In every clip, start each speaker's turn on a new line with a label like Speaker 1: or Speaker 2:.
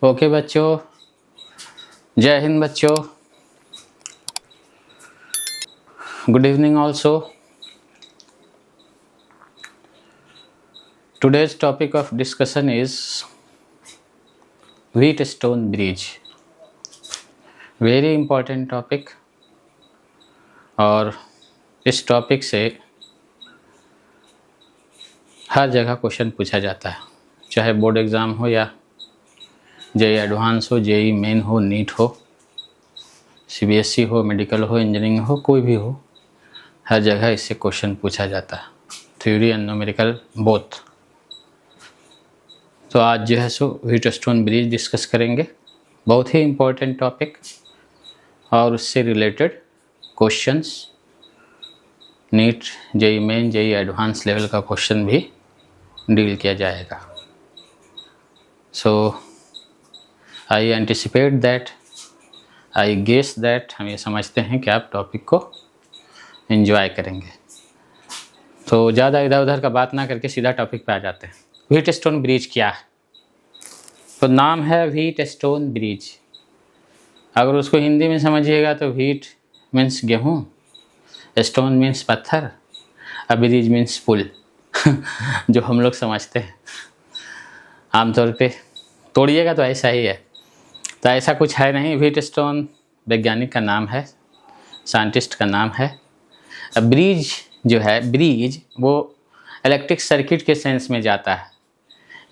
Speaker 1: Okay बच्चों, जय हिंद बच्चों, good evening also. Today's topic of discussion is Wheatstone Bridge. Very important topic। और इस टॉपिक से हर जगह क्वेश्चन पूछा जाता है, चाहे बोर्ड एग्ज़ाम हो या जेई एडवांस हो, जेई मेन हो, नीट हो, सीबीएसई हो, मेडिकल हो, इंजीनियरिंग हो, कोई भी हो, हर जगह इससे क्वेश्चन पूछा जाता है, थ्योरी एंड न्यूमेरिकल बोथ। तो आज जो है सो व्हीटस्टोन ब्रिज डिस्कस करेंगे, बहुत ही इम्पोर्टेंट टॉपिक, और उससे related questions, NEET, JEE Main, JEE advance level का क्वेश्चन भी डील किया जाएगा। So I anticipate that, I guess that, हम ये समझते हैं कि आप टॉपिक को एंजॉय करेंगे। तो ज़्यादा इधर उधर का बात ना करके सीधा टॉपिक पे आ जाते हैं। व्हीटस्टोन ब्रिज क्या है? तो नाम है व्हीटस्टोन ब्रिज। अगर उसको हिंदी में समझिएगा तो व्हीट मीन्स गेहूँ, स्टोन मीन्स पत्थर, और ब्रिज मीन्स पुल जो हम लोग समझते हैं आमतौर पे। तोड़िएगा तो ऐसा ही है, तो ऐसा कुछ है नहीं। व्हीटस्टोन वैज्ञानिक का नाम है, साइंटिस्ट का नाम है। अब ब्रिज जो है, ब्रिज वो इलेक्ट्रिक सर्किट के सेंस में जाता है।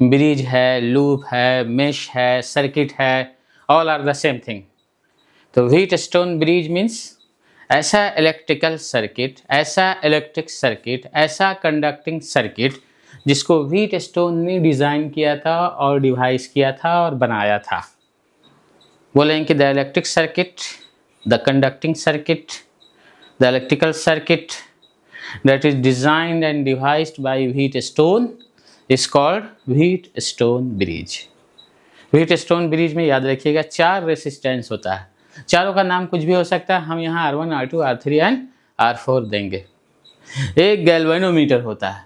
Speaker 1: ब्रिज है, लूप है, मेश है, सर्किट है, all are the same thing. तो व्हीटस्टोन ब्रिज मीन्स ऐसा इलेक्ट्रिकल सर्किट, ऐसा इलेक्ट्रिक सर्किट, ऐसा कंडक्टिंग सर्किट जिसको व्हीटस्टोन ने डिज़ाइन किया था और डिवाइस किया था और बनाया था। बोलेंगे कि the electric circuit, the conducting circuit, the electrical circuit that is designed and devised by Wheatstone is called Wheatstone bridge। Wheatstone bridge में याद रखिएगा 4 रेसिस्टेंस होता है। चारों का नाम कुछ भी हो सकता है, हम यहाँ R1, R2, R3 and R4 देंगे। एक गैल्वेनोमीटर होता है।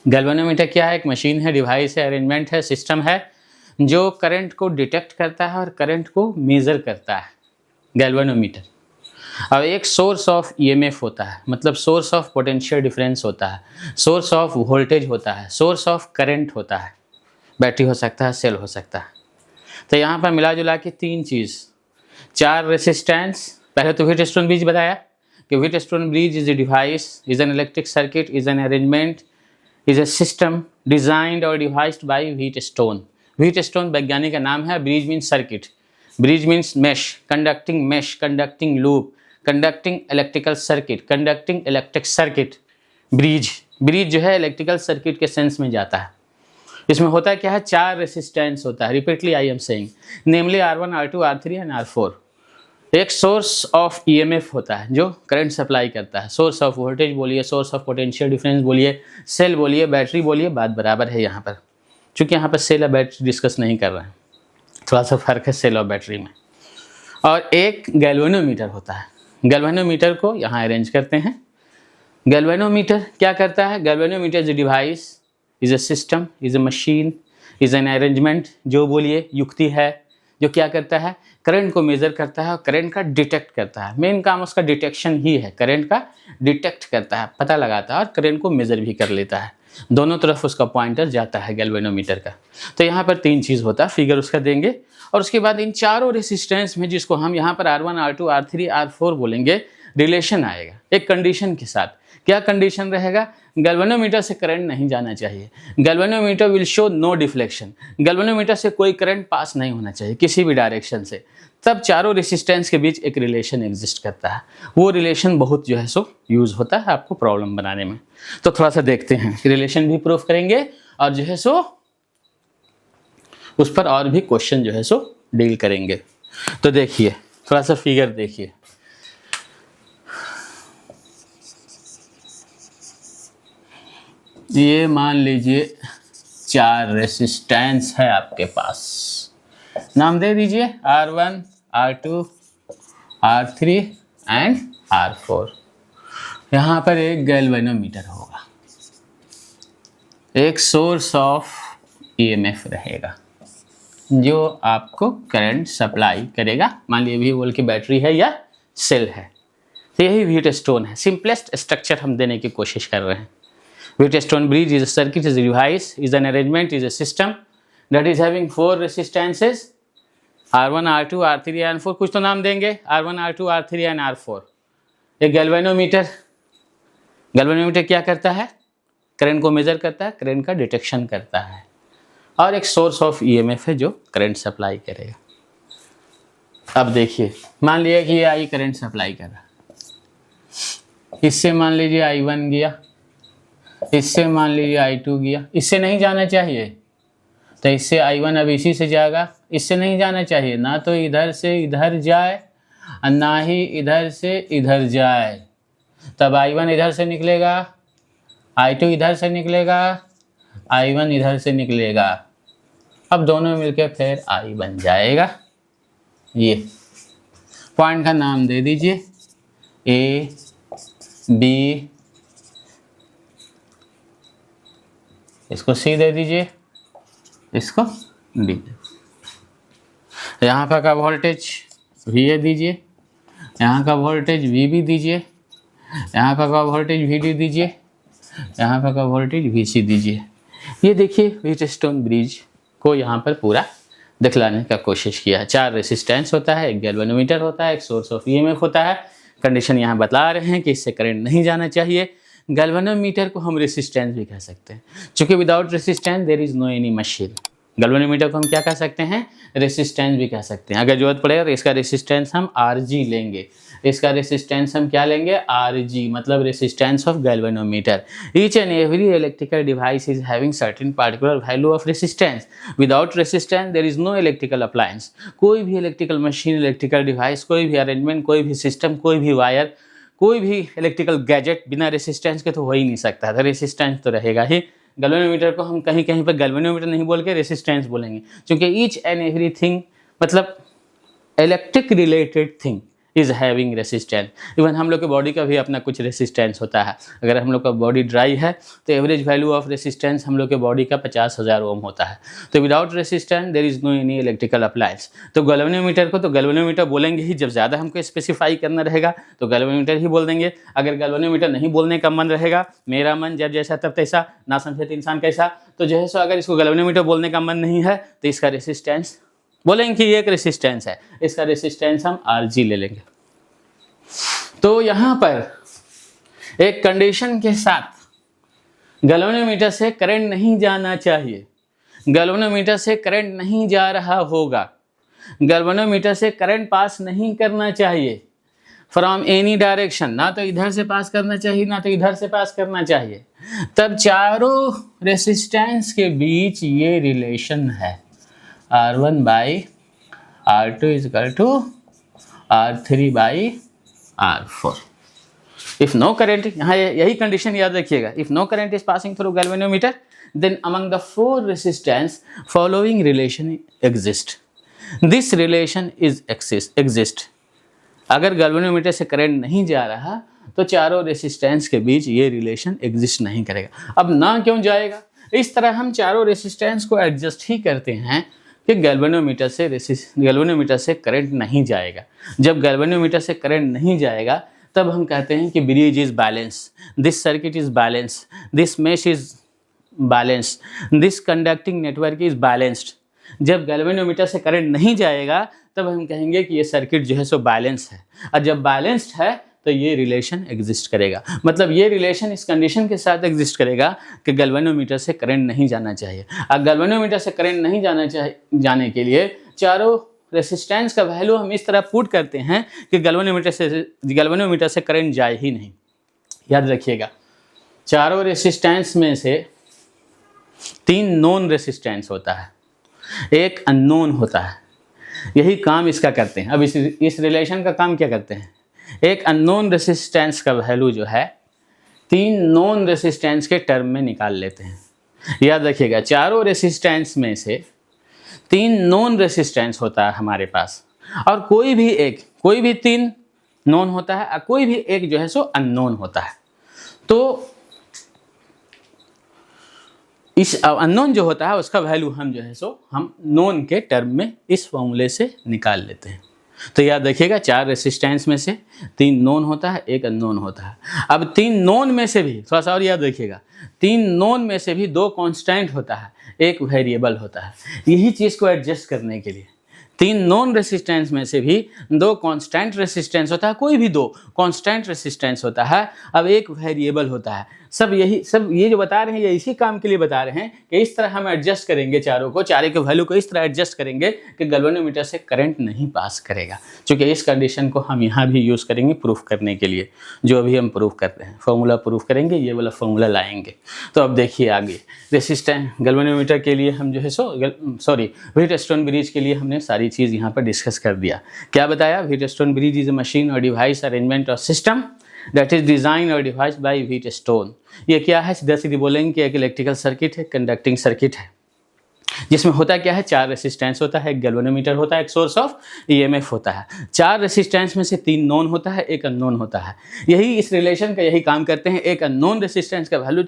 Speaker 1: गैल्वेनोमीटर क्या है? एक मशीन है, डिवाइस है, अरेंजमेंट है, सिस्टम है जो करंट को डिटेक्ट करता है और करंट को मेज़र करता है, गैल्वेनोमीटर। अब एक सोर्स ऑफ ईएमएफ होता है, मतलब सोर्स ऑफ पोटेंशियल डिफरेंस होता है, सोर्स ऑफ वोल्टेज होता है, सोर्स ऑफ करंट होता है, बैटरी हो सकता है, सेल हो सकता है। तो यहाँ पर मिला जुला के 3 चीज़, 4 रेसिस्टेंस। पहले तो व्हीटस्टोन ब्रिज बताया कि Wheatstone bridge is a device, is an electric circuit, is an arrangement, is a system designed और डिवाइस्ड बाय व्हीटस्टोन। व्हीटस्टोन वैज्ञानिक का नाम है। Bridge means circuit, bridge means mesh, conducting loop, conducting electrical circuit, conducting electric circuit. Bridge जो है electrical circuit के sense में जाता है। इसमें होता क्या है? 4 रेसिस्टेंस होता है। Repeatedly I am saying, namely R1, R2, R3 and R4। एक सोर्स ऑफ ईएमएफ होता है जो करंट सप्लाई करता है, सोर्स ऑफ वोल्टेज बोलिए, सोर्स ऑफ पोटेंशियल डिफरेंस बोलिए, सेल बोलिए, बैटरी बोलिए, बात बराबर है यहाँ पर। चूँकि यहाँ पर सेल और बैटरी डिस्कस नहीं कर रहे हैं, थोड़ा सा फर्क है सेल और बैटरी में। और एक गैल्वेनोमीटर होता है। गैल्वेनोमीटर को यहाँ अरेंज करते हैं। गैल्वेनोमीटर क्या करता है? Galvanometer is a device, is a system, is a machine, is an arrangement, जो बोलिए युक्ति है, जो क्या करता है? करंट को मेज़र करता है और करंट का डिटेक्ट करता है। मेन काम उसका डिटेक्शन ही है, करंट का डिटेक्ट करता है, पता लगाता है और करंट को मेज़र भी कर लेता है। दोनों तरफ उसका पॉइंटर जाता है गैल्वेनोमीटर का। तो यहाँ पर 3 चीज़ होता है, फिगर उसका देंगे। और उसके बाद इन चारों रेसिस्टेंस में, जिसको हम यहाँ पर R1, R2, R3, R4 बोलेंगे, रिलेशन आएगा एक कंडीशन के साथ। क्या कंडीशन रहेगा? गैल्वेनोमीटर से करंट नहीं जाना चाहिए, galvanometer will show no deflection, galvanometer से कोई करंट पास नहीं होना चाहिए किसी भी डायरेक्शन से। तब चारों रेसिस्टेंस के बीच एक रिलेशन एग्जिस्ट करता है। वो रिलेशन बहुत जो है सो यूज़ होता है आपको प्रॉब्लम बनाने में। तो थोड़ा सा देखते हैं, रिलेशन भी प्रूफ करेंगे और जो है सो उस पर और भी क्वेश्चन जो है सो डील करेंगे। तो देखिए, थोड़ा सा फिगर देखिए। ये मान लीजिए 4 रेसिस्टेंस है आपके पास, नाम दे दीजिए R1, R2, R3 and R4। यहाँ पर एक गैल्वेनोमीटर होगा, एक सोर्स ऑफ ईएमएफ रहेगा, जो आपको करंट सप्लाई करेगा। मान लीजिए वी वोल्ट की बैटरी है या सेल है, तो यही व्हीटस्टोन है। सिंपलेस्ट स्ट्रक्चर हम देने की कोशिश कर रहे हैं। Wheatstone bridge is a circuit, is a device, is an arrangement, is a system that is having 4 resistances R1, R2, R3 and R4। कुछ तो नाम देंगे, R1, R2, R3 and R4। एक गैल्वेनोमीटर, गैल्वेनोमीटर क्या करता है? करंट को major करता है, करंट का डिटेक्शन करता है। और एक सोर्स ऑफ EMF है जो करंट सप्लाई करेगा। अब देखिए, मान लिया कि ये आई करंट सप्लाई कर रहा, इससे मान लीजिए I1 गया, इससे मान लीजिए I2 गया, इससे नहीं जाना चाहिए, तो इससे I1 अब इसी से जाएगा, इससे नहीं जाना चाहिए, ना तो इधर से इधर जाए और ना ही इधर से इधर जाए। तब I1 इधर से निकलेगा, I2 इधर से निकलेगा, I1 इधर से निकलेगा। अब दोनों मिलके फिर I बन जाएगा। ये पॉइंट का नाम दे दीजिए A, B, इसको C दे दीजिए, इसको D। यहाँ पर का वोल्टेज VA दीजिए, यहाँ का वोल्टेज VB दीजिए, यहाँ पर का वोल्टेज VD दीजिए, यहाँ पर का वोल्टेज VC दीजिए। ये देखिए व्हीटस्टोन ब्रिज को यहाँ पर पूरा दिखलाने का कोशिश किया है। 4 रेसिस्टेंस होता है, एक गैल्वेनोमीटर होता है, एक सोर्स ऑफ EMF होता है। कंडीशन यहाँ बतला रहे हैं कि इससे करंट नहीं जाना चाहिए। गैल्वेनोमीटर को हम रेसिस्टेंस भी कह सकते हैं, क्योंकि without resistance there is no any machine. Galvanometer को हम क्या कह सकते हैं? रेसिस्टेंस भी कह सकते हैं। अगर जरूरत पड़ेगा तो इसका रेसिस्टेंस हम RG लेंगे, इसका रेसिस्टेंस हम क्या लेंगे? RG, मतलब resistance of galvanometer. Each and every electrical device is having certain particular value of resistance. Without resistance there is no electrical appliance. कोई भी इलेक्ट्रिकल मशीन, इलेक्ट्रिकल डिवाइस, कोई भी अरेंजमेंट, कोई भी सिस्टम, कोई भी वायर, कोई भी इलेक्ट्रिकल गैजेट बिना रेसिस्टेंस के तो हो ही नहीं सकता। तो रेसिस्टेंस तो रहेगा ही। गैल्वेनोमीटर को हम कहीं कहीं पर गैल्वेनोमीटर नहीं बोल के रेसिस्टेंस बोलेंगे, क्योंकि ईच एंड एवरीथिंग मतलब electric related thing is having resistance. Even हम लोग के बॉडी का भी अपना कुछ रेसिस्टेंस होता है। अगर हम लोग का बॉडी ड्राई है तो एवरेज वैल्यू ऑफ रेसिस्टेंस हम लोग के बॉडी का 50,000 ओम होता है। तो without resistance there is no any electrical appliance. तो गैल्वेनोमीटर को तो गैल्वेनोमीटर बोलेंगे ही। जब ज़्यादा हमको स्पेसिफाई करना रहेगा तो गैल्वेनोमीटर ही बोल देंगे। अगर गैल्वेनोमीटर नहीं बोलने का मन रहेगा, मेरा मन जब जैसा तब तैसा, ना समझे तो इंसान कैसा, तो जो है सो अगर इसको गैल्वेनोमीटर बोलने का मन नहीं है तो इसका रेसिस्टेंस बोलेंगे कि ये एक रेसिस्टेंस है, इसका रेसिस्टेंस हम RG ले लेंगे। तो यहाँ पर एक कंडीशन के साथ गैल्वेनोमीटर से करंट नहीं जाना चाहिए। गैल्वेनोमीटर से करंट नहीं जा रहा होगा, गैल्वेनोमीटर से करंट पास नहीं करना चाहिए फ्रॉम एनी डायरेक्शन। ना तो इधर से पास करना चाहिए, ना तो इधर से पास करना चाहिए। तब चारों रेसिस्टेंस के बीच ये रिलेशन है, R1 by R2 is equal to R3 by R4। If no current, यहाँ यही कंडीशन याद रखिएगा, if no current is passing through galvanometer then among the 4 resistance following relation exist. This relation is exist. अगर galvanometer से current नहीं जा रहा तो चारों रेसिस्टेंस के बीच ये रिलेशन एग्जिस्ट नहीं करेगा। अब ना क्यों जाएगा? इस तरह हम चारों रेसिस्टेंस को एडजस्ट ही करते हैं कि गैल्वेनोमीटर से करंट नहीं जाएगा। जब गैल्वेनोमीटर से करंट नहीं जाएगा तब हम कहते हैं कि bridge is balance, this circuit is balance, this mesh is balance, this conducting network is balanced. जब गैल्वेनोमीटर से करंट नहीं जाएगा तब हम कहेंगे कि ये सर्किट जो है सो बैलेंस है। और जब बैलेंस्ड है तो ये रिलेशन एग्जिस्ट करेगा। मतलब ये रिलेशन इस कंडीशन के साथ एग्जिस्ट करेगा कि गैल्वेनोमीटर से करंट नहीं जाना चाहिए। अब गैल्वेनोमीटर से करंट नहीं जाने के लिए चारों रेसिस्टेंस का वैल्यू हम इस तरह पुट करते हैं कि गैल्वेनोमीटर से करंट जाए ही नहीं। याद रखिएगा, चारों रेसिस्टेंस में से 3 नोन रेसिस्टेंस होता है, एक अननोन होता है। यही काम इसका करते हैं। अब इस रिलेशन का काम क्या करते हैं? एक अननोन रेसिस्टेंस का वैल्यू जो है 3 नोन रेसिस्टेंस के टर्म में निकाल लेते हैं। याद रखिएगा, चारों रेसिस्टेंस में से 3 नोन रेसिस्टेंस होता है हमारे पास, और कोई भी 3 नोन होता है और कोई भी एक जो है सो अननोन होता है। तो इस अननोन जो होता है उसका वैल्यू हम जो है सो हम नोन के टर्म में इस फॉर्मूले से निकाल लेते हैं। तो याद रखिएगा 4 रेसिस्टेंस में से 3 नोन होता है, 1 अननोन होता है। अब 3 नोन में से भी थोड़ा सा और याद रखिएगा, 3 नोन में से भी 2 कांस्टेंट होता है, 1 वेरिएबल होता है। यही चीज़ को एडजस्ट करने के लिए 3 नॉन रेसिस्टेंस में से भी 2 कांस्टेंट रेसिस्टेंस होता है, कोई भी 2 कांस्टेंट रेसिस्टेंस होता है, अब 1 वेरिएबल होता है। सब ये जो बता रहे हैं ये इसी काम के लिए बता रहे हैं कि इस तरह हम एडजस्ट करेंगे चारों के वैल्यू को इस तरह एडजस्ट करेंगे कि गैल्वेनोमीटर से करंट नहीं पास करेगा। क्योंकि इस कंडीशन को हम यहाँ भी यूज़ करेंगे प्रूफ करने के लिए, जो अभी हम प्रूफ करते हैं फॉर्मूला प्रूफ करेंगे, ये वाला फॉर्मूला लाएंगे। तो अब देखिए आगे रेसिस्टेंस गैल्वेनोमीटर के लिए हम जो है व्हीटस्टोन ब्रिज के लिए हमने सारी चीज़ यहाँ पर डिस्कस कर दिया। क्या बताया? Wheatstone bridge is a machine और डिवाइस अरेंजमेंट और सिस्टम दैट इज डिजाइन और डिवाइस बाय व्हीटस्टोन। ये क्या है? सीधा सीधी बोलेंगे कि एक इलेक्ट्रिकल सर्किट है, कंडक्टिंग सर्किट है, जिसमें होता क्या है 4 रेसिस्टेंस होता है, एक गैल्वेनोमीटर होता है, एक सोर्स ऑफ ईएमएफ होता है। 4 रेसिस्टेंस में से 3 नोन होता है, 1 अननोन होता है। यही इस रिलेशन का यही काम करते हैं, एक अननोन रेसिस्टेंस का वैल्यू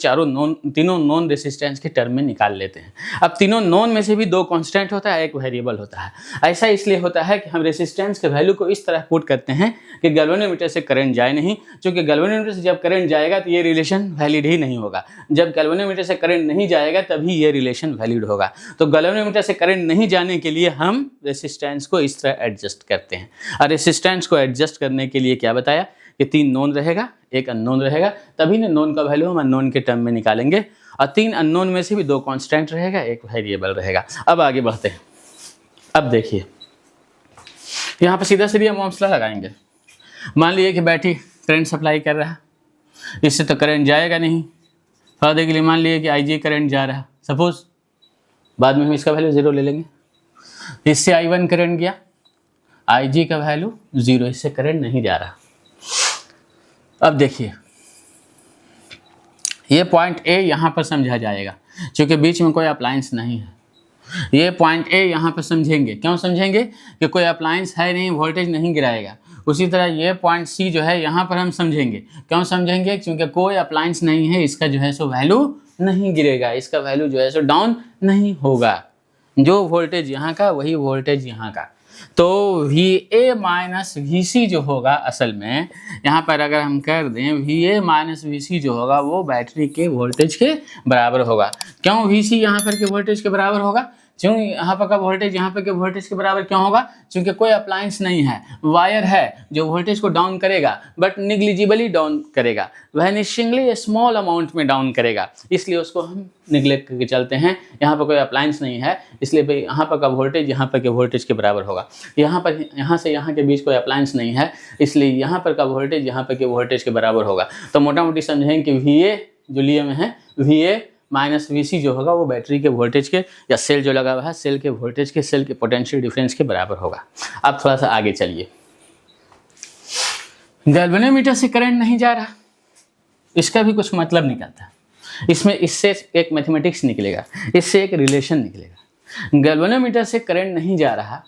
Speaker 1: तीनों नोन रेसिस्टेंस के टर्म में निकाल लेते हैं। अब तीनों नोन में से भी 2 कांस्टेंट होता है, 1 वेरिएबल होता है। ऐसा इसलिए होता है कि हम रेसिस्टेंस के वैल्यू को इस तरह पुट करते हैं कि गैल्वेनोमीटर से करंट जाए नहीं, क्योंकि गैल्वेनोमीटर से जब करंट जाएगा तो ये रिलेशन वैलिड ही नहीं होगा। जब गैल्वेनोमीटर से करंट नहीं जाएगा तभी ये रिलेशन वैलिड होगा। तो गैल्वेनोमीटर से करंट नहीं जाने के लिए हम रेसिस्टेंस को इस तरह एडजस्ट करते हैं। और रेसिस्टेंस को एडजस्ट करने के लिए क्या बताया कि 3 नोन रहेगा, 1 अननोन रहेगा, तभी ना नोन का वैल्यू हम अननोन के टर्म में निकालेंगे। और 3 अननोन में से भी 2 कांस्टेंट रहेगा, 1 वेरिएबल रहेगा। अब आगे बढ़ते हैं। अब देखिए यहाँ पर सीधा सीधा हम ओम्स लॉ लगाएंगे। मान लीजिए कि बैटरी करंट सप्लाई कर रहा है, इससे तो करंट जाएगा नहीं। फायदे के लिए मान लीजिए कि IG करंट जा रहा है, सपोज बाद में हम इसका वैल्यू 0 ले लेंगे। इससे I1 करंट गया, IG का वैल्यू 0, इससे करंट नहीं जा रहा। अब देखिए ये पॉइंट A यहाँ पर समझा जाएगा, क्योंकि बीच में कोई अप्लायंस नहीं है। ये पॉइंट A यहाँ पर समझेंगे, क्यों समझेंगे कि कोई अप्लायंस है नहीं, वोल्टेज नहीं गिराएगा। उसी तरह ये पॉइंट C जो है यहाँ पर हम समझेंगे, क्यों समझेंगे? क्योंकि कोई अप्लायंस नहीं है, इसका जो है सो वैल्यू नहीं गिरेगा, इसका वैल्यू जो है सो डाउन नहीं होगा। जो वोल्टेज यहाँ का वही वोल्टेज यहाँ का। तो VA माइनस VC जो होगा, असल में यहाँ पर अगर हम कर दें VA माइनस VC जो होगा वो बैटरी के वोल्टेज के बराबर होगा। क्यों VC यहाँ पर के वोल्टेज के बराबर होगा? क्यों यहाँ पर का वोल्टेज यहाँ पर के वोल्टेज के बराबर क्यों होगा? क्योंकि कोई अप्लायंस नहीं है, वायर है जो वोल्टेज को डाउन करेगा, बट निग्लिजिबली डाउन करेगा, वैनिशिंगली स्मॉल अमाउंट में डाउन करेगा, इसलिए उसको हम निगलेक्ट करके चलते हैं। यहाँ पर कोई अप्लायंस नहीं है, इसलिए भाई यहाँ पर का वोल्टेज यहाँ पर के वोल्टेज के बराबर होगा। यहाँ से यहाँ के बीच कोई अप्लायंस नहीं है, इसलिए यहाँ पर का वोल्टेज यहाँ पर के वोल्टेज के बराबर होगा। तो मोटा मोटी समझेंगे कि VA जो लिए में है, VA माइनस VC जो होगा वो बैटरी के वोल्टेज के, या सेल जो लगा हुआ है सेल के वोल्टेज के, सेल के पोटेंशियल डिफरेंस के बराबर होगा। अब थोड़ा सा आगे चलिए। गैल्वेनोमीटर से करंट नहीं जा रहा, इसका भी कुछ मतलब निकलता है। इसमें इससे एक मैथमेटिक्स निकलेगा, इससे एक रिलेशन निकलेगा। गैल्वेनोमीटर से करंट नहीं जा रहा,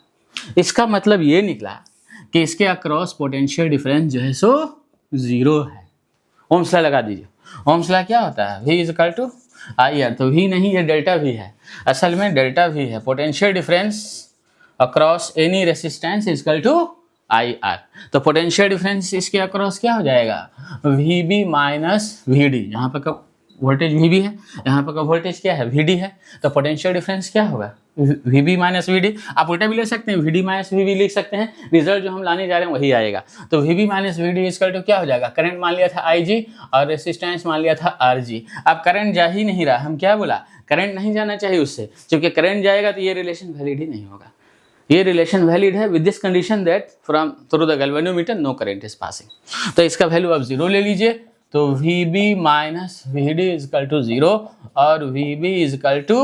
Speaker 1: इसका मतलब ये निकला कि इसके अक्रॉस पोटेंशियल डिफरेंस जो है सो 0 है। ओम्स लॉ लगा दीजिए। ओम्स लॉ क्या होता है? V equal to IR। तो V नहीं, ये डेल्टा V है, असल में डेल्टा V है। Potential difference across any resistance is equal to IR। तो पोटेंशियल डिफरेंस इसके अक्रॉस क्या हो जाएगा? VB minus VD। यहाँ पर का वोल्टेज VB है, यहाँ पर का वोल्टेज क्या है? VD है। तो पोटेंशियल डिफरेंस क्या होगा? VB minus VD। आप उल्टा भी ले सकते हैं, VD माइनस VB लिख सकते हैं, रिजल्ट जो हम लाने जा रहे हैं वही आएगा। तो VB minus VD equal to क्या हो जाएगा? करंट मान लिया था IG और रेसिस्टेंस मान लिया था RG। अब करंट जा ही नहीं रहा, हम क्या बोला? करंट नहीं जाना चाहिए उससे, क्योंकि करंट जाएगा तो ये रिलेशन वैलिड ही नहीं होगा। ये रिलेशन वैलिड है with this condition that from through the galvanometer no current is passing. तो इसका वैल्यू आप 0 ले लीजिए। तो VB minus VD is equal to 0 और VB is equal to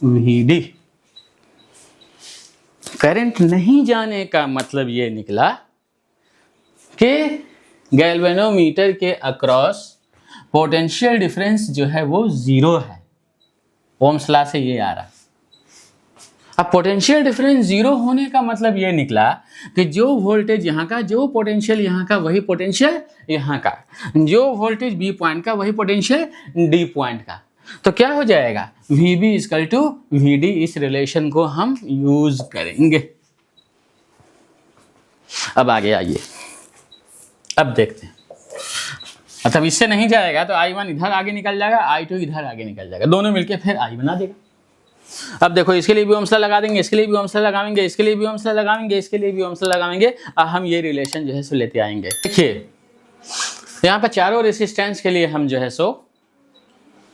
Speaker 1: VD। Current नहीं जाने का मतलब ये निकला कि गैल्वेनोमीटर के अक्रॉस पोटेंशियल डिफरेंस जो है वो 0 है। ओम्स लॉ से ये आ रहा। अब पोटेंशियल डिफरेंस 0 होने का मतलब ये निकला कि जो वोल्टेज यहाँ का, जो पोटेंशियल यहाँ का वही पोटेंशियल यहाँ का, जो वोल्टेज B पॉइंट का वही पोटेंशियल D पॉइंट का। तो क्या हो जाएगा, VB इक्वल टू VD, इस रिलेशन को हम यूज करेंगे। अब आगे आइए, अब देखते हैं। मतलब इससे नहीं जाएगा तो I1 इधर आगे निकल जाएगा, I2 इधर आगे निकल जाएगा, दोनों मिलके फिर I बना देगा। अब देखो इसके लिए भी ओम्स लॉ लगा देंगे, इसके लिए भी ओम्स लॉ लगाएंगे, इसके लिए भी ओम्स लॉ लगाएंगे, इसके लिए भी ओम्स लॉ लगाएंगे। अब हम ये रिलेशन जो है सो लेते आएंगे। देखिए यहाँ पर चारों रेसिस्टेंस के लिए हम जो है सो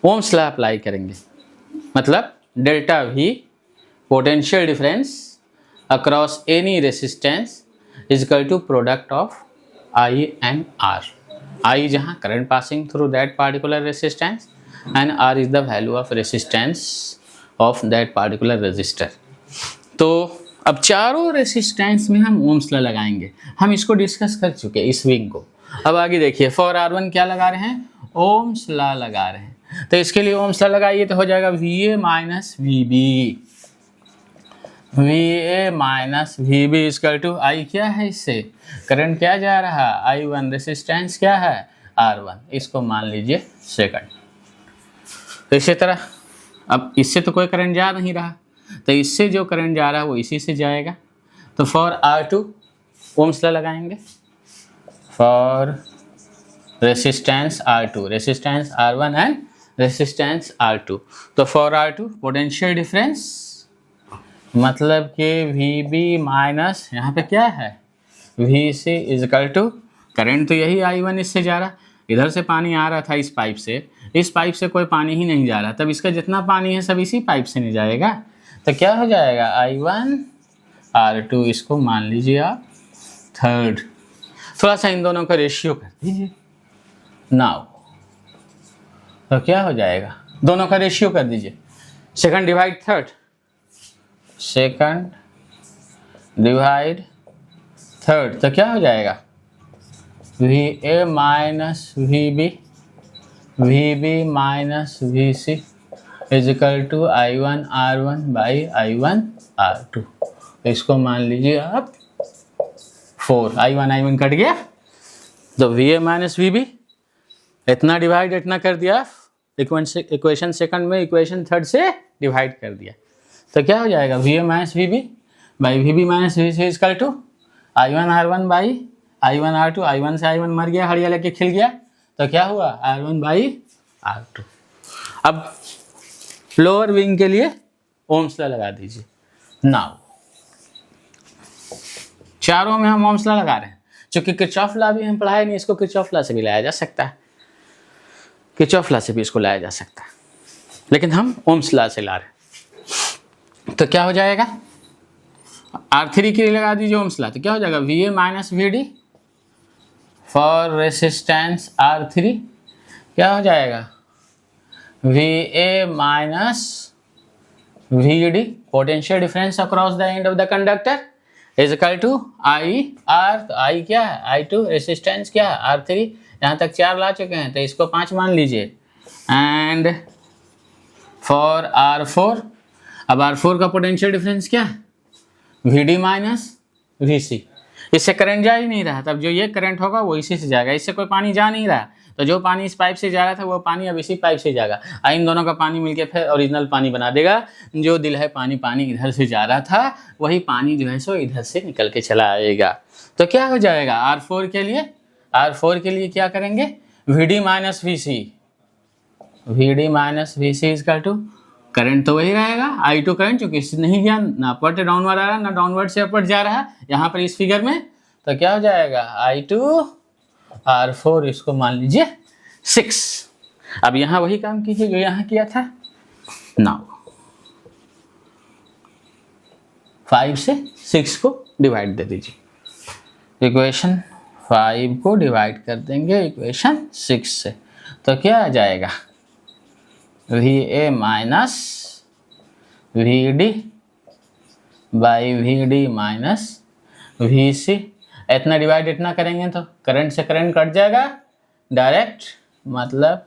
Speaker 1: ओम्स लॉ अप्लाई करेंगे। मतलब delta V potential difference across any resistance is equal to product of I and R। I जहाँ current passing through that particular resistance and R is the value of resistance of that particular resistor. तो अब चारों resistance में हम Ohm's law लगाएंगे। हम इसको discuss कर चुके हैं, इस विंग को। अब आगे देखिए, फॉर R1 क्या लगा रहे हैं, ओम्स लॉ लगा रहे हैं। तो इसके लिए ओम्स लॉ लगाइए तो हो जाएगा VA minus VB, VA minus VB equal to I क्या है, इससे करंट क्या जा रहा है I1, रेसिस्टेंस क्या है R1, इसको मान लीजिए सेकंड। तो इसी तरह अब इससे तो कोई करंट जा नहीं रहा, तो इससे जो करंट जा रहा है वो इसी से जाएगा। तो फॉर R2 ओम्स लॉ लगाएंगे, for resistance R2, resistance R1 and resistance R2। तो फॉर R2 पोटेंशियल डिफरेंस मतलब कि VB माइनस यहाँ पे क्या है VC इजकल टू, करंट तो यही I1 इससे जा रहा, इधर से पानी आ रहा था इस पाइप से, इस पाइप से कोई पानी ही नहीं जा रहा, तब इसका जितना पानी है सब इसी पाइप से नहीं जाएगा। तो क्या हो जाएगा I1 R2, इसको मान लीजिए आप थर्ड। थोड़ा सा इन दोनों का रेशियो कर दीजिए नाउ, तो क्या हो जाएगा, दोनों का रेशियो कर दीजिए, second divide third, second divide third, तो क्या हो जाएगा VA minus VB, VB minus VC equal to I1 R1 by I1 R2। इसको मान लीजिए आप 4, I1 कट गया, तो VA माइनस VB इतना डिवाइड इतना कर दिया, इक्वेशन सेकंड में इक्वेशन थर्ड से डिवाइड कर दिया, तो क्या हो जाएगा VA minus VB by VB minus VC equal to I1 R1 by I1 R2। I1 से I1 मर गया, हड़िया लेके खिल गया, तो क्या हुआ R1 बाई R2। अब लोअर विंग के लिए ओम्स लॉ लगा दीजिए नाउ। चारों में हम ओम्स लॉ लगा रहे हैं, क्योंकि किरचॉफ लॉ भी हम पढ़ाए नहीं, इसको किरचॉफ लॉ से भी लाया जा सकता है, किरचॉफ लॉ से भी इसको लाया जा सकता है, लेकिन हम ओम्स लॉ से ला रहे हैं। तो क्या हो जाएगा, R3 के लिए लगा दीजिए ओम्स लॉ, तो क्या हो जाएगा VA minus VD for resistance R3, क्या हो जाएगा VA minus VD potential difference across the end of the conductor is equal to IR। तो I क्या है I2, रेसिस्टेंस क्या है R3, यहाँ तक 4 ला चुके हैं तो इसको 5 मान लीजिए। एंड फॉर R4, अब R4 का पोटेंशियल डिफरेंस क्या है VD माइनस VC, इससे करंट जा ही नहीं रहा, तब जो ये करंट होगा वो इसी से जाएगा, इससे कोई पानी जा नहीं रहा, तो जो पानी इस पाइप से जा रहा था वो पानी अब इसी पाइप से जाएगा। इन दोनों का पानी मिलके फिर ओरिजिनल पानी बना देगा, जो दिल है पानी, पानी इधर से जा रहा था वही पानी जो है सो इधर से निकल के चला आएगा। तो क्या हो जाएगा R4 के लिए, R4 के लिए क्या करेंगे VD minus VC, VD minus VC equal to, current तो वही रहेगा I2 करंट, चूंकि इससे नहीं गया, ना अपवर्ड से डाउनवर्ड आ रहा, ना डाउनवर्ड से अपवर्ड जा रहा है यहाँ पर इस फिगर में, तो क्या हो जाएगा I2 R4, इसको मान लीजिए 6। अब यहाँ वही काम कीजिए जो यहाँ किया था नाउ, 5 से 6 को डिवाइड दे दीजिए, इक्वेशन 5 को डिवाइड कर देंगे इक्वेशन 6 से, तो क्या आ जाएगा VA minus VD by VD minus VC, इतना डिवाइड इतना करेंगे तो करंट से करंट कट जाएगा डायरेक्ट, मतलब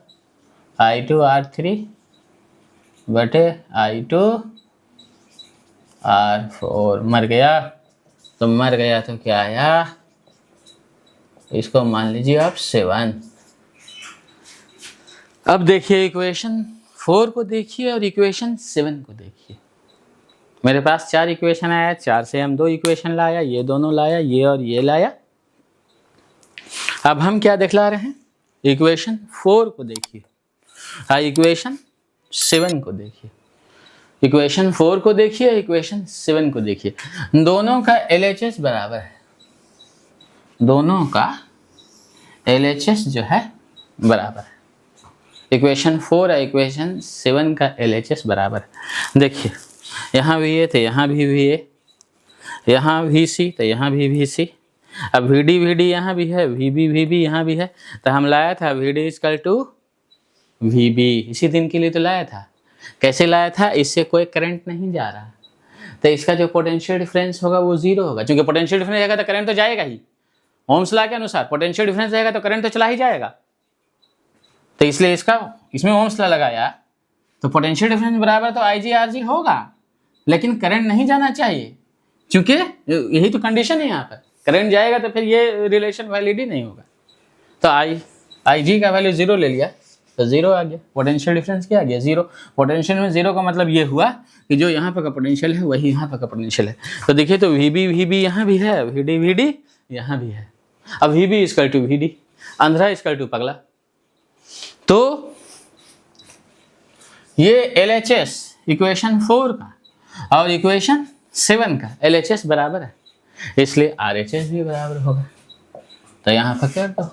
Speaker 1: I2 R3 बटे I2 R4। मर गया तो मर गया, तो क्या आया, इसको मान लीजिए आप 7। अब देखिए इक्वेशन 4 को देखिए और इक्वेशन 7 को देखिए। मेरे पास 4 इक्वेशन आया, 4 से हम 2 इक्वेशन लाया, ये दोनों लाया, ये और ये लाया। अब हम क्या दिखला रहे हैं, इक्वेशन 4 को देखिए, इक्वेशन 7 को देखिए। इक्वेशन 4 को देखिए, इक्वेशन 7 को देखिए। दोनों का LHS बराबर है, दोनों का LHS जो है बराबर है। इक्वेशन 4 और इक्वेशन 7 का LHS बराबर है। देखिए यहाँ भी ये तो यहाँ भी VA, यहाँ VC तो यहाँ भी VC। अब VD यहाँ भी है, VB यहाँ भी है। तो हम लाया था VD इक्वल टू VB, इसी दिन के लिए तो लाया था। कैसे लाया था, इससे कोई करंट नहीं जा रहा, तो इसका जो पोटेंशियल डिफरेंस होगा वो 0 होगा। क्योंकि पोटेंशियल डिफरेंस रहेगा तो करंट तो जाएगा ही। ओम्स लॉ के अनुसार पोटेंशियल डिफरेंस रहेगा तो करंट तो चला ही जाएगा। तो इसलिए इसमें ओम्स लॉ लगाया तो पोटेंशियल डिफरेंस बराबर तो IG/RG होगा, लेकिन करंट नहीं जाना चाहिए, क्योंकि यही तो कंडीशन है यहाँ पर। करंट जाएगा तो फिर ये रिलेशन वैलिड ही नहीं होगा। तो IG का वैल्यू 0 ले लिया तो 0 आ गया। पोटेंशियल डिफरेंस क्या आ गया, 0। पोटेंशियल में 0 का मतलब ये हुआ कि जो यहाँ पर का पोटेंशियल है वही यहाँ पर का पोटेंशियल है। तो देखिए तो VB यहाँ भी है, VD यहाँ भी है। अब VB इक्वल टू VD, अंधरा इक्वल टू पगला। तो ये LHS इक्वेशन 4 का और इक्वेशन 7 का LHS बराबर है, इसलिए RHS भी बराबर होगा। तो यहाँ पर कर दो।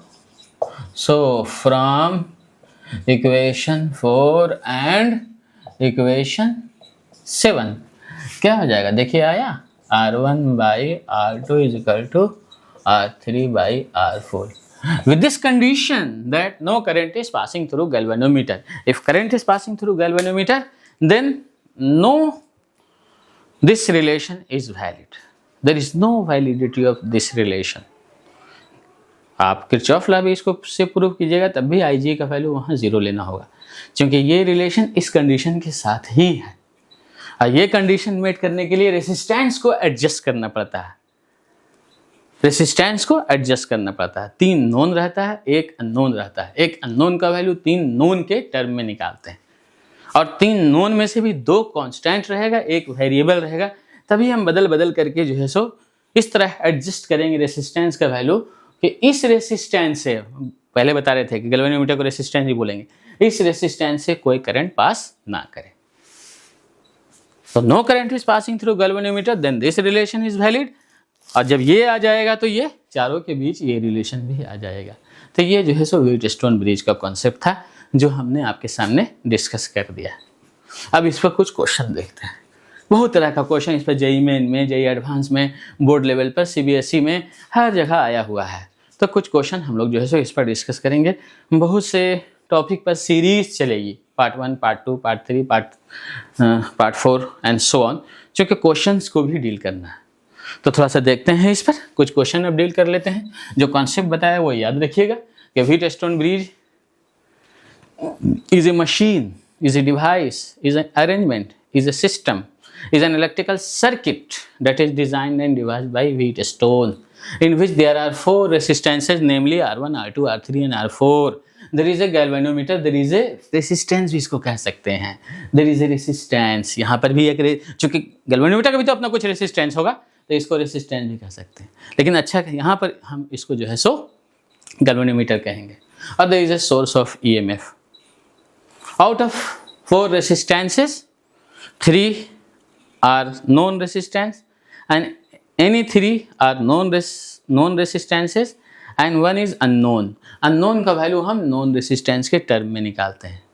Speaker 1: So from equation 4 and equation 7 क्या हो जाएगा, देखिए आया R1/R2 is equal to R3/R4 with this condition that no current is passing through galvanometer. If current is passing through galvanometer, then this relation is valid. There is no validity of this relation. आप Kirchhoff law भी इसको से prove कीजिएगा तब भी IG का value वहाँ 0 लेना होगा, क्योंकि ये रिलेशन इस कंडीशन के साथ ही है। और ये कंडीशन मेट करने के लिए रेसिस्टेंस को एडजस्ट करना पड़ता है, रेसिस्टेंस को एडजस्ट करना पड़ता है। 3 नोन रहता है, 1 अननोन रहता है। एक अननोन का वैल्यू 3 नोन के टर्म में निकालते हैं, और 3 नोन में से भी 2 कांस्टेंट रहेगा, 1 वेरिएबल रहेगा। तभी हम बदल बदल करके जो है सो इस तरह एडजस्ट करेंगे रेसिस्टेंस का वैल्यू कि इस रेसिस्टेंस से, पहले बता रहे थे कि गैल्वेनोमीटर को रेसिस्टेंस ही बोलेंगे, इस रेसिस्टेंस से कोई करंट पास ना करे। तो no current is passing through galvanometer, then this relation is valid. और जब ये आ जाएगा तो ये चारों के बीच ये रिलेशन भी आ जाएगा। तो ये जो है सो व्हीटस्टोन ब्रिज का कॉन्सेप्ट था जो हमने आपके सामने डिस्कस कर दिया। अब इस पर कुछ क्वेश्चन देखते हैं। बहुत तरह का क्वेश्चन इस पर JEE मेन में, JEE एडवांस में, बोर्ड लेवल पर, CBSE में, हर जगह आया हुआ है। तो कुछ क्वेश्चन हम लोग जो है सो इस पर डिस्कस करेंगे। बहुत से टॉपिक पर सीरीज चलेगी, part 1, part 2, part 3, part 4 and so on, क्योंकि क्वेश्चंस को भी डील करना है। तो थोड़ा सा देखते हैं इस पर, कुछ क्वेश्चन अब डील कर लेते हैं। जो कॉन्सेप्ट बताया वो याद रखिएगा कि Wheatstone bridge is a machine, is a device, is an arrangement, is a system, is an electrical circuit that is designed and devised by Wheatstone, in which there are 4 resistances, namely R1, R2, R3 and R4. There is a galvanometer, there is a resistance भी इसको कह सकते हैं। There is a resistance, यहाँ पर भी एक, चूँकि galvanometer का भी तो अपना कुछ resistance होगा तो इसको resistance भी कह सकते हैं, लेकिन अच्छा यहाँ पर हम इसको जो है सो galvanometer कहेंगे। और there is a source of EMF. Out of 4 resistances, 3 are known resistance and any 3 are known resistances and 1 is unknown. Unknown का वैल्यू हम known resistance के टर्म में निकालते हैं।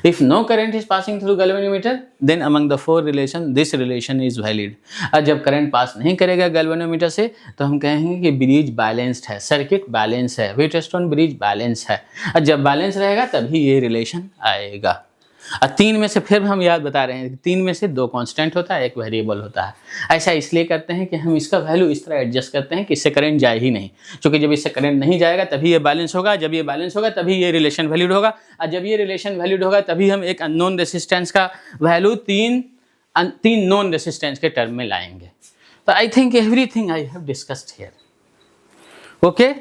Speaker 1: If no current is passing through galvanometer, then among the 4 relation, this relation is valid. और जब current pass नहीं करेगा galvanometer से तो हम कहेंगे कि ब्रिज बैलेंस्ड है, सर्किट बैलेंस है, व्हीटस्टोन ब्रिज बैलेंस है। और जब बैलेंस रहेगा तभी ये रिलेशन आएगा। और 3 में से फिर हम याद बता रहे हैं, 3 में से 2 कांस्टेंट होता है, 1 वेरिएबल होता है। ऐसा इसलिए करते हैं कि हम इसका वैल्यू इस तरह एडजस्ट करते हैं कि इससे करंट जाए ही नहीं, क्योंकि जब इससे करंट नहीं जाएगा तभी ये बैलेंस होगा, जब ये बैलेंस होगा तभी ये रिलेशन वैलिड होगा, और जब ये रिलेशन वैलिड होगा तभी हम एक अननोन रेसिस्टेंस का वैल्यू 3 नोन रेसिस्टेंस के टर्म में लाएंगे। तो I think everything I have discussed here. Okay.